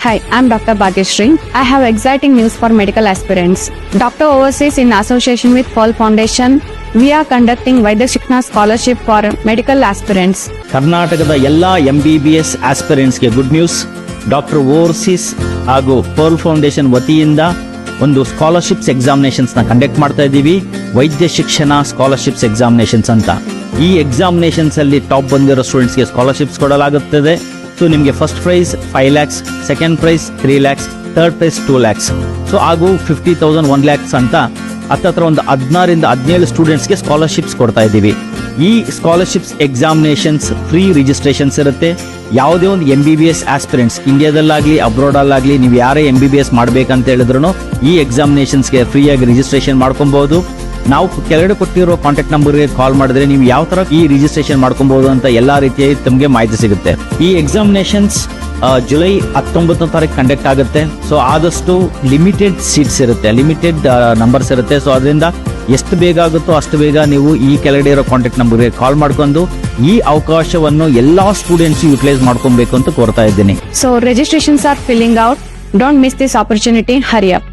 Hi, I'm Dr. Bhagyashree. I have exciting news for medical aspirants. Dr. Overseas, in association with Pearl Foundation, we are conducting Vaidya Shikshana Scholarship for medical aspirants. ಕರ್ನಾಟಕದ ಎಲ್ಲ MBBS ಆಸ್ಪಿರೆಂಟ್ಸ್ಗೆ good news. Doctor overseas ಹಾಗೂ pearl foundation ವತಿಯಿಂದ ಒಂದು scholarships ಎಕ್ಸಾಮಿನೇಷನ್ಸ್ನ conduct ಮಾಡ್ತಾ ಇದ್ದೀವಿ. ವೈದ್ಯ ಶಿಕ್ಷಣ ಸ್ಕಾಲರ್ಶಿಪ್ಸ್ ಎಕ್ಸಾಮಿನೇಷನ್ಸ್ ಅಂತ. ಈ ಎಕ್ಸಾಮಿನೇಷನ್ಸ್ ಅಲ್ಲಿ ಟಾಪ್ ಬಂದಿರೋ ಸ್ಟೂಡೆಂಟ್ಸ್ಗೆ ಸ್ಕಾಲರ್ಶಿಪ್ಸ್ ಕೊಡಲಾಗುತ್ತದೆ. ಸೊ ನಿಮಗೆ first prize 5 lakhs, second prize 3 lakhs, third prize 2 lakhs. So ಹಾಗೂ 50,000 1 lakhs ಅಂತ ಹತ್ತತ್ರ ಒಂದು 16 ಇಂದ 17 ಸ್ಟೂಡೆಂಟ್ಸ್ಗೆ ಸ್ಕಾಲರ್ಶಿಪ್ಸ್ ಕೊಡ್ತಾ ಇದ್ದೀವಿ. ಈ ಸ್ಕಾಲರ್ಶಿಪ್ಸ್ ಎಕ್ಸಾಮಿನೇಷನ್ಸ್ ಫ್ರೀ ರಿಜಿಸ್ಟ್ರೇಷನ್ಸ್ ಇರುತ್ತೆ. ಯಾವುದೇ ಒಂದು MBBS ಆಸ್ಪಿರೆಂಟ್ಸ್ ಇಂಡಿಯಾದಲ್ಲಾಗಲಿ ಅಬ್ರಾಡಲ್ಲಾಗಲಿ ನೀವು ಯಾರೇ MBBS ಮಾಡಬೇಕಂತ ಹೇಳಿದ್ರು ಈ ಎಕ್ಸಾಮಿನೇಷನ್ಸ್ಗೆ ಫ್ರೀಯಾಗಿ ರಿಜಿಸ್ಟ್ರೇಷನ್ ಮಾಡ್ಕೊಬಹುದು. ನಾವು ಕೆಳಗಡೆ ಕೊಟ್ಟಿರೋ ಕಾಂಟ್ಯಾಕ್ಟ್ ನಂಬರ್ಗೆ ಕಾಲ್ ಮಾಡಿದ್ರೆ ನೀವು ಯಾವ ತರ ಈ ರಿಜಿಸ್ಟ್ರೇಷನ್ ಮಾಡ್ಕೊಬಹುದು ಅಂತ ಎಲ್ಲಾ ರೀತಿಯಾಗಿ ತಮಗೆ ಮಾಹಿತಿ ಸಿಗುತ್ತೆ. ಈ ಎಕ್ಸಾಮಿನೇಷನ್ಸ್ ಜುಲೈ 19ನೇ ತಾರೀಕು ಕಂಡಕ್ಟ್ ಆಗುತ್ತೆ. ಸೊ ಆದಷ್ಟು ಲಿಮಿಟೆಡ್ ಸೀಟ್ಸ್ ಇರುತ್ತೆ, ಲಿಮಿಟೆಡ್ ನಂಬರ್ಸ್ ಇರುತ್ತೆ. ಸೊ ಅದರಿಂದ ಎಷ್ಟು ಬೇಗ ಆಗುತ್ತೋ ಅಷ್ಟು ಬೇಗ ನೀವು ಈ ಕೆಳಗಡೆ ಇರೋ ಕಾಂಟ್ಯಾಕ್ಟ್ ನಂಬರ್ಗೆ ಕಾಲ್ ಮಾಡ್ಕೊಂಡು ಈ ಅವಕಾಶವನ್ನು ಎಲ್ಲಾ ಸ್ಟೂಡೆಂಟ್ಸ್ ಯುಟಿಲೈಸ್ ಮಾಡ್ಕೊಬೇಕು ಅಂತ ಕೋರ್ತಾ ಇದ್ದೀನಿ. So registrations are filling out. Don't miss this opportunity. Hurry up.